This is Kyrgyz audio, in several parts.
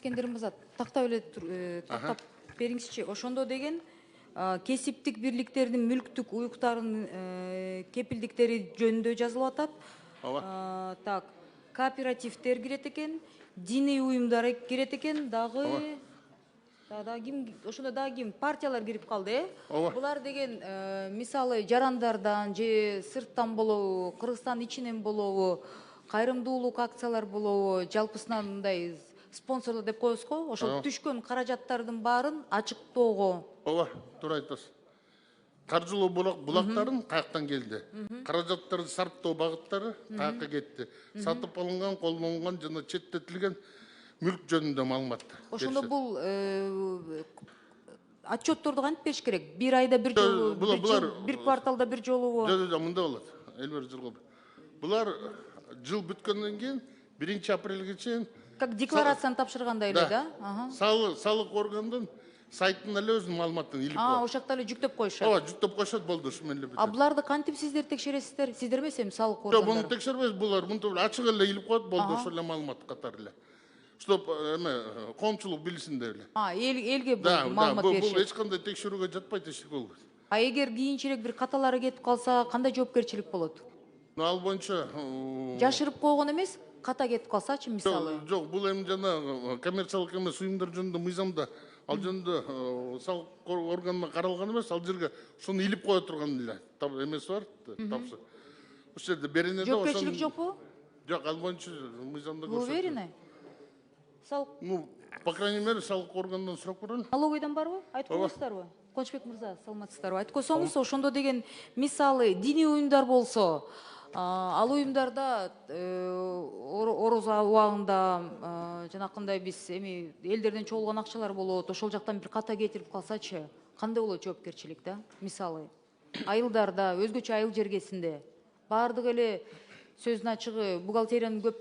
Искендер мырза, тактап эле тактап бериңизчи. Ошондо деген кесиптик бирликтердин мүлктүк уюктарынын кепилдиктери жөнүндө жазылып атат. Ооба. Так, кооперативдер кирет экен, диний уюмдар кирет экен, дагы ошондо дагы ким? Партиялар кирип калды, Ооба. Булар деген мисалы жарандардан же сырттан болобу, Кыргызстан ичинен болобу, кайрымдуулук акциялар болобу, жалпысынан мындай спонсорлор деп коебуз го, ошол түшкөн каражаттардын баарын ачыктоого. Ооба, туура айтасыз. Каржылоо булактарын каяктан келди? Каражаттарды сарптоо багыттары каяка кетти? Сатып алынган, колдонгон жана четтетилген мүлк жөнүндө маалымат. Ошондо бул отчетторду кантип бериш керек? Бир айда бир жолу, бир кварталда бир жолубу? Мында болот. Элбер жылга. Булар жыл бүткөндөн кийин 1-апрелге чейин как декларацияны тапшыргандай эле да? Салык органдын сайтына эле өзүнүн маалыматын илип коет. Ошол жакта эле жүктөп коюшат. Ооба, жүктөп коюшат, болду, ушу менен эле бүтөт. Буларды кантип сиздер текшересиздер? Сиздер эмес эми салык Жок, органдары? муну текшербейбиз, булар мынтип ачык эле илип коет, болду, ошол эле маалымат катары эле. Чтоб коомчулук билсин деп эле. Элге маалымат беришет. Бул эч кандай текшерүүгө жатпайт, эч болбойт. Эгер кийинчерээк бир каталары кетип калса, кандай жоопкерчилик болот? Ал боюнча Жашырып койгон эмес, ката кетип калсачы мисалы? жок, бул эми жана коммерциялык эмес уюмдар жөнүндө мыйзамда ал жөнүндө салык органына каралган эмес, ал жерге ушуну илип кое турган эле эмеси бар, тапшы. Ушул жерде беренеде Жоопкерчилик жокпу? Жок, ал боюнча мыйзамда Вы уверены? По крайней мере, салык органынан сурап көрөм. Налоговойдон барбы? Айтып койсуздарбы? Кончбек мырза, саламатсыздарбы? Айтып койсоңуз, ошондо деген мисалы диний уюмдар болсо, ал уюмдарда ороз убагында жанакындай биз эми элдерден чогулган акчалар болот, ошол жактан бир ката кетирип калсачы, кандай болот жоопкерчилик да? Мисалы, айылдарда, өзгөчө айыл жергесинде баардык эле сөзүнүн ачыгы бухгалтериянын көп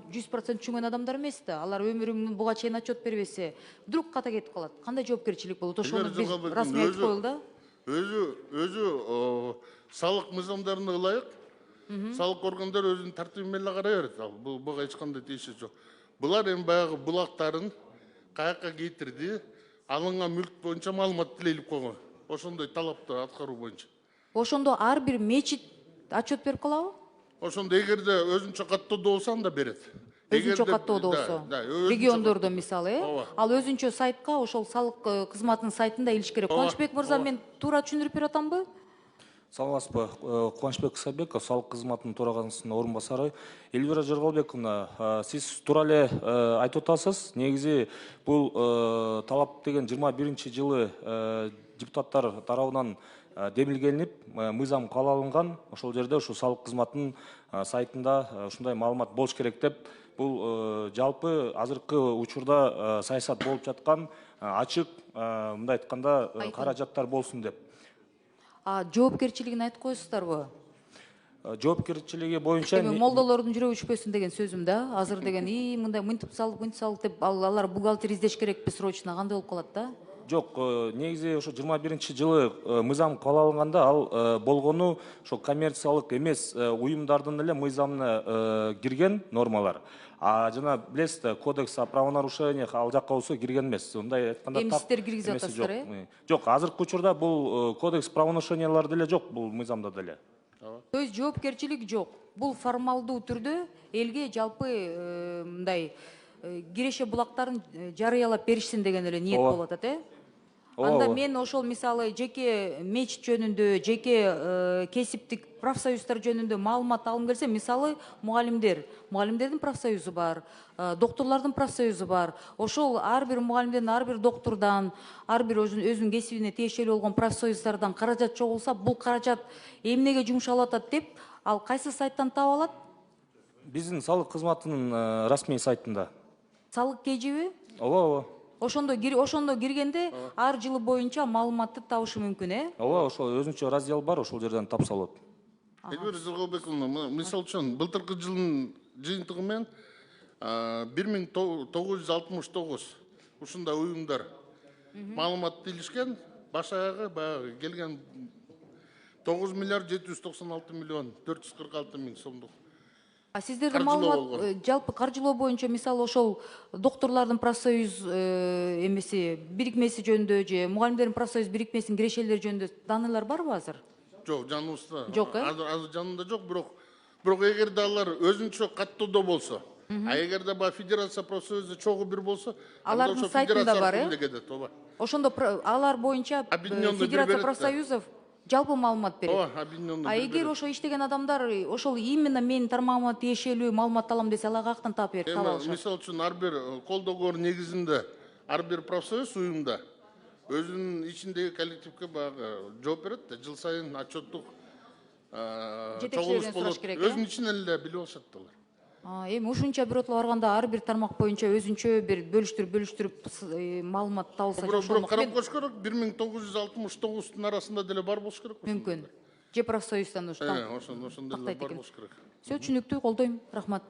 100% түшүнгөн адамдар эмес да. Алар өмүрүн буга чейин отчет бербесе, вдруг ката кетип калат. Кандай жоопкерчилик болот? Ошону биз расмий айтып коелу да. Өзү салык мыйзамдарына ылайык салык органдары өзүнүн тартиби менен карай берет. Буга эч кандай тиеши жок. Булар эми баягы булактарын каяка кетирди, алынган мүлк боюнча маалымат деле илип койгон. Ошондой талапты аткаруу боюнча. Ошондо ар бир мечит отчет берип калабы? Ошондо эгерде өзүнчө каттоодо болсо анда берет. Өзүнчө каттоодо болсо. Региондордо мисалы, ал өзүнчө сайтка, ошол салык кызматынын сайтында илиш керек. Кончбек мырза, мен туура түшүндүрүп берип атамбы? Саламатсызбы, Кубанычбек Исабеков, салык кызматынын төрагасынын орун басары. Элвира Жаргалбековна, сиз туура эле айтып атасыз. Негизи бул талап деген 21-жылы депутаттар тарабынан демилгенип, мыйзам кабыл алынган. Ошол жерде ушу салык кызматынын сайтында ушундай маалымат болуш керек деп, бул жалпы азыркы учурда саясат болуп жаткан ачык, мындай айтканда, каражаттар болсун деп. Жоопкерчилигин айтып коесуздарбы? Жоопкерчилиги боюнча эми молдолордун жүрөгү үшпөсүн деген сөзүм да. Азыр деген мындай мынтип салык деп алар бухгалтер издеш керекпи срочно, кандай болуп калат да? Жок, негизи ошо 21-жылы мыйзам кабыл алынганда ал болгону ошо коммерциялык эмес уюмдардын эле мыйзамына кирген нормалар. Жана билесиз да, кодекс о правонарушениях ал жакка болсо кирген эмес. Мындай айтканда эми сиздер киргизип атасыздар, Жок, азыркы учурда бул кодекс правонарушениялар деле жок, бул мыйзамда деле. То есть жоопкерчилик жок. Бул формалдуу түрдө элге жалпы мындай киреше булактарын жарыялап беришсин деген эле ниет болуп атат, Анда мен ошол мисалы жеке мечит жөнүндө, жеке кесиптик профсоюздар жөнүндө маалымат алым келсе, мисалы мугалимдердин профсоюзу бар, докторлордун профсоюзу бар. Ошол ар бир мугалимдердин, ар бир доктордон, ар бир өзүнүн кесибине тиешелүү болгон профсоюздардан каражат чогулса, бул каражат эмнеге жумшалып атат деп, ал кайсы сайттан таап алат? Биздин салык кызматынын расмий сайтында. Салык кежиби? Ооба. Ошондо киргенде ар жылы боюнча маалыматты табышы мүмкүн, Ооба, ошол өзүнчө раздел бар, ошол жерден тапса болот. Элвира Жаргалбековна, мисалы үчүн былтыркы жылдын жыйынтыгы менен 1969 ушундай уюмдар маалыматты илишкен, баш аягы баягы келген 9 миллиард 796 миллион 446 миң сомдук Сиздердин каржылоо маалымат болгон. жалпы каржылоо боюнча мисалы ошол доктурлардын профсоюз эмеси бирикмеси жөнүндө же мугалимдердин профсоюз бирикмесинин кирешелери жөнүндө данныйлар барбы азыр? Жок, жаныбызда. Жок, Азыр жанында жок, бирок эгерде алар өзүнчө каттоодо болсо, эгерде баягы федерация профсоюзу чогуу бир болсо, Алардын ошо сайтында федерация бар, аркылуу кетет, ооба. Ошондо алар боюнча Объединённый бир федерация берет да. профсоюзов жалпы маалымат берет. Ооба, объединённый бир Эгер берет. ошо иштеген адамдар ошол именно менин тармагыма тиешелүү маалыматты алам десе, аларга каяктан таап берип таап алышат? Мисалы үчүн ар бир кол договор негизинде ар бир профсоюз уюмда өзүнүн ичиндеги коллективге баягы жооп берет да, жыл сайын отчеттук чогулуш Жетекчилерден болот. сураш керек, Өзүнүн ичинен эле билип алышат да алар. Эми ушунча биротоло барганда ар бир тармак боюнча өзүнчө бир бөлүштүрүп маалымат табылса Бирок жашолмок карап коюш керек, 1969-тун арасында деле бар болуш керек. мүмкүн. Же профсоюздан уштан. Ошондой эле бар болуш керек. Все түшүнүктүү, колдойм. Рахмат.